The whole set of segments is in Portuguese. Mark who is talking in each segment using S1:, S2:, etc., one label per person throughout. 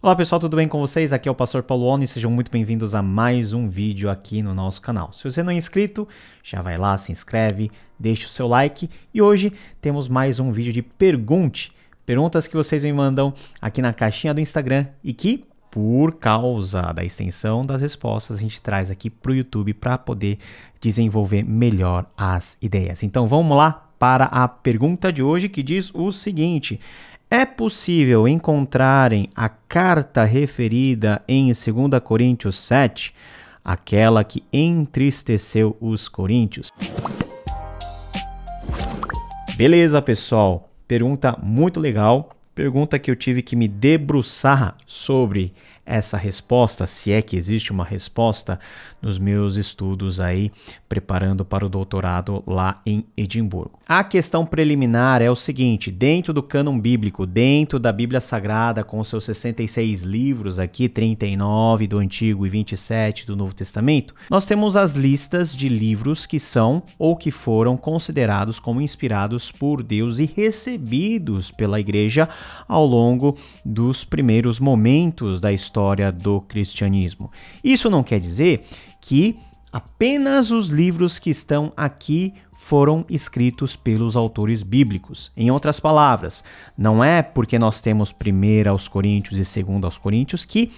S1: Olá pessoal, tudo bem com vocês? Aqui é o Pastor Paulo Oni, sejam muito bem-vindos a mais um vídeo aqui no nosso canal. Se você não é inscrito, já vai lá, se inscreve, deixa o seu like e hoje temos mais um vídeo de Pergunte. Perguntas que vocês me mandam aqui na caixinha do Instagram e que, por causa da extensão das respostas, a gente traz aqui para o YouTube para poder desenvolver melhor as ideias. Então vamos lá para a pergunta de hoje que diz o seguinte: é possível encontrarem a carta referida em 2 Coríntios 7, aquela que entristeceu os coríntios? Beleza, pessoal. Pergunta muito legal. Pergunta que eu tive que me debruçar sobre essa resposta, se é que existe uma resposta, nos meus estudos aí, preparando para o doutorado lá em Edimburgo. A questão preliminar é o seguinte: dentro do cânon bíblico, dentro da Bíblia Sagrada, com seus 66 livros aqui, 39 do Antigo e 27 do Novo Testamento, nós temos as listas de livros que são ou que foram considerados como inspirados por Deus e recebidos pela igreja ao longo dos primeiros momentos da história do cristianismo. Isso não quer dizer que apenas os livros que estão aqui foram escritos pelos autores bíblicos. Em outras palavras, não é porque nós temos 1 aos Coríntios e 2 aos Coríntios que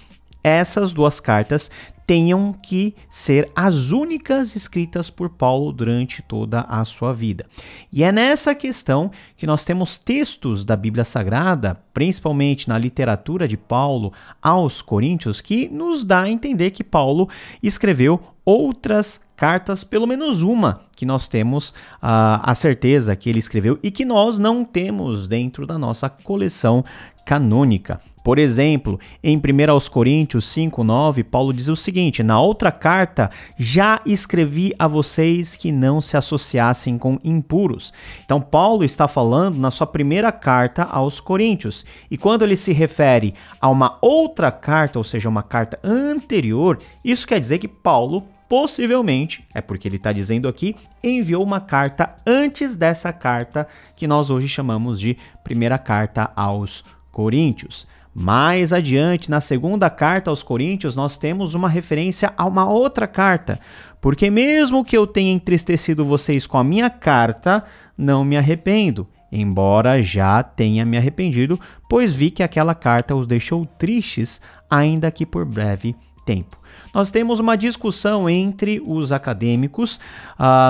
S1: essas duas cartas tenham que ser as únicas escritas por Paulo durante toda a sua vida. E é nessa questão que nós temos textos da Bíblia Sagrada, principalmente na literatura de Paulo aos Coríntios, que nos dá a entender que Paulo escreveu outras cartas, pelo menos uma que nós temos a certeza que ele escreveu e que nós não temos dentro da nossa coleção canônica. Por exemplo, em 1 aos Coríntios 5:9, Paulo diz o seguinte: na outra carta já escrevi a vocês que não se associassem com impuros. Então Paulo está falando na sua primeira carta aos Coríntios. E quando ele se refere a uma outra carta, ou seja, uma carta anterior, isso quer dizer que Paulo possivelmente, é porque ele está dizendo aqui, enviou uma carta antes dessa carta que nós hoje chamamos de primeira carta aos Coríntios. Mais adiante, na segunda carta aos Coríntios, nós temos uma referência a uma outra carta. Porque mesmo que eu tenha entristecido vocês com a minha carta, não me arrependo, embora já tenha me arrependido, pois vi que aquela carta os deixou tristes, ainda que por breve tempo. Nós temos uma discussão entre os acadêmicos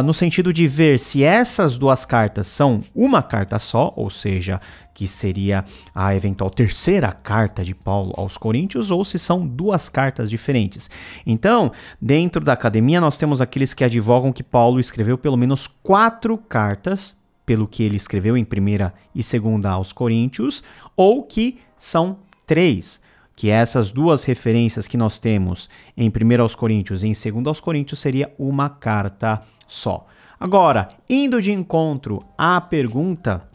S1: no sentido de ver se essas duas cartas são uma carta só, ou seja, que seria a eventual terceira carta de Paulo aos Coríntios, ou se são duas cartas diferentes. Então, dentro da academia, nós temos aqueles que advogam que Paulo escreveu pelo menos 4 cartas, pelo que ele escreveu em 1 e 2 aos Coríntios, ou que são 3. Que essas duas referências que nós temos em 1 aos Coríntios e em 2 aos Coríntios seria uma carta só. Agora, indo de encontro à pergunta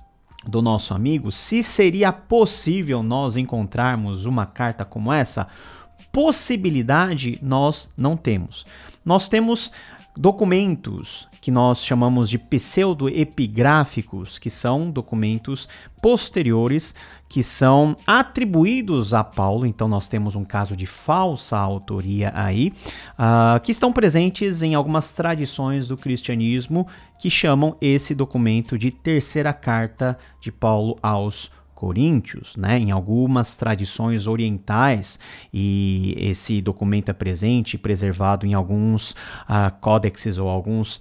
S1: do nosso amigo, se seria possível nós encontrarmos uma carta como essa, possibilidade nós não temos. Nós temos documentos que nós chamamos de pseudoepigráficos, que são documentos posteriores que são atribuídos a Paulo. Então nós temos um caso de falsa autoria aí, que estão presentes em algumas tradições do cristianismo que chamam esse documento de terceira carta de Paulo aos Coríntios, né? Em algumas tradições orientais, e esse documento é presente e preservado em alguns códexes ou alguns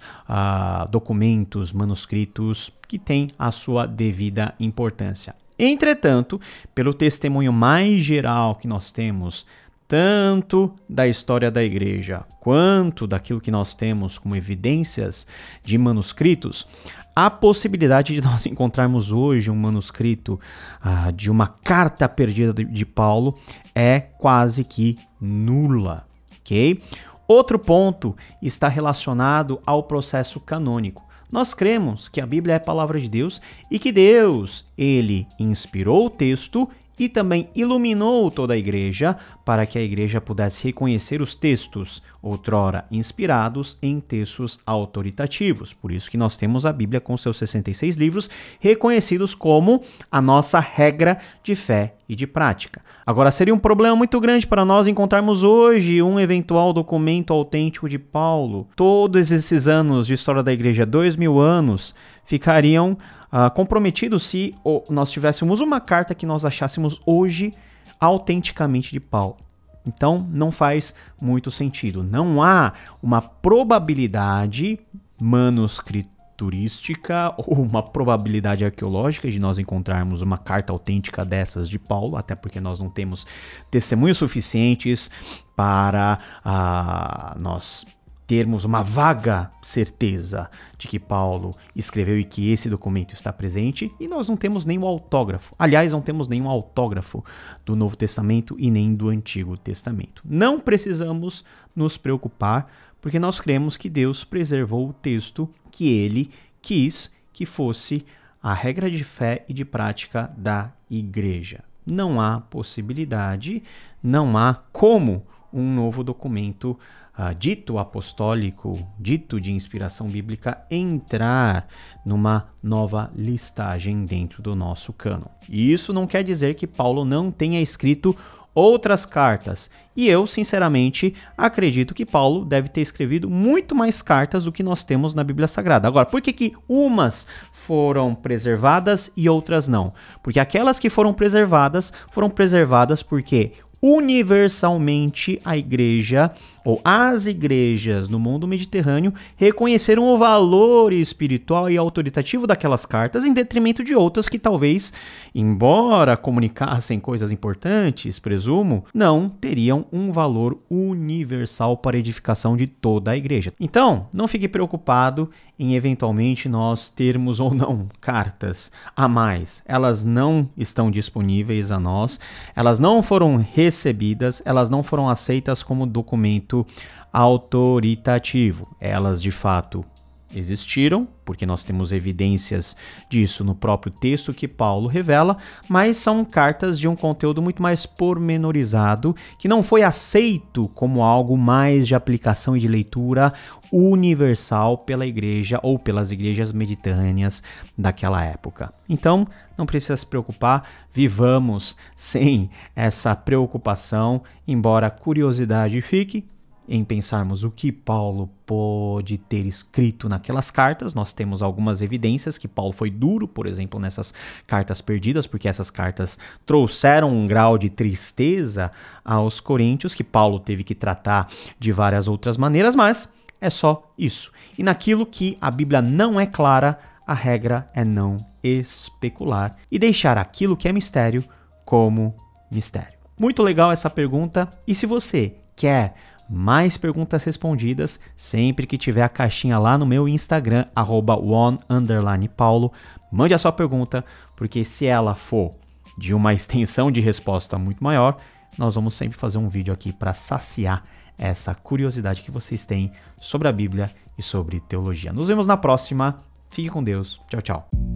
S1: documentos manuscritos que têm a sua devida importância. Entretanto, pelo testemunho mais geral que nós temos, tanto da história da igreja quanto daquilo que nós temos como evidências de manuscritos, a possibilidade de nós encontrarmos hoje um manuscrito de uma carta perdida de Paulo é quase que nula, ok? Outro ponto está relacionado ao processo canônico. Nós cremos que a Bíblia é a palavra de Deus e que Deus, ele inspirou o texto e também iluminou toda a igreja para que a igreja pudesse reconhecer os textos, outrora inspirados, em textos autoritativos. Por isso que nós temos a Bíblia com seus 66 livros reconhecidos como a nossa regra de fé e de prática. Agora, seria um problema muito grande para nós encontrarmos hoje um eventual documento autêntico de Paulo. Todos esses anos de história da igreja, 2000 anos, ficariam comprometidos se nós tivéssemos uma carta que nós achássemos hoje autenticamente de Paulo. Então, não faz muito sentido. Não há uma probabilidade manuscriturística ou uma probabilidade arqueológica de nós encontrarmos uma carta autêntica dessas de Paulo, até porque nós não temos testemunhos suficientes para nós termos uma vaga certeza de que Paulo escreveu e que esse documento está presente, e nós não temos nenhum autógrafo. Aliás, não temos nenhum autógrafo do Novo Testamento e nem do Antigo Testamento. Não precisamos nos preocupar, porque nós cremos que Deus preservou o texto que ele quis que fosse a regra de fé e de prática da igreja. Não há possibilidade, não há como um novo documento dito apostólico, dito de inspiração bíblica, entrar numa nova listagem dentro do nosso cânon. E isso não quer dizer que Paulo não tenha escrito outras cartas. E eu, sinceramente, acredito que Paulo deve ter escrevido muito mais cartas do que nós temos na Bíblia Sagrada. Agora, por que umas foram preservadas e outras não? Porque aquelas que foram preservadas porque universalmente a igreja ou as igrejas no mundo mediterrâneo reconheceram o valor espiritual e autoritativo daquelas cartas em detrimento de outras que talvez, embora comunicassem coisas importantes, presumo, não teriam um valor universal para a edificação de toda a igreja. Então, não fique preocupado em eventualmente nós termos ou não cartas a mais. Elas não estão disponíveis a nós, elas não foram recebidas, elas não foram aceitas como documento autoritativo. Elas de fato existiram, porque nós temos evidências disso no próprio texto que Paulo revela, mas são cartas de um conteúdo muito mais pormenorizado, que não foi aceito como algo mais de aplicação e de leitura universal pela igreja ou pelas igrejas mediterrâneas daquela época. Então, não precisa se preocupar, vivamos sem essa preocupação, embora a curiosidade fique em pensarmos o que Paulo pode ter escrito naquelas cartas. Nós temos algumas evidências que Paulo foi duro, por exemplo, nessas cartas perdidas, porque essas cartas trouxeram um grau de tristeza aos coríntios, que Paulo teve que tratar de várias outras maneiras, mas é só isso. E naquilo que a Bíblia não é clara, a regra é não especular e deixar aquilo que é mistério como mistério. Muito legal essa pergunta, e se você quer mais perguntas respondidas, sempre que tiver a caixinha lá no meu Instagram, @one_paulo, mande a sua pergunta, porque se ela for de uma extensão de resposta muito maior, nós vamos sempre fazer um vídeo aqui para saciar essa curiosidade que vocês têm sobre a Bíblia e sobre teologia. Nos vemos na próxima. Fique com Deus. Tchau, tchau.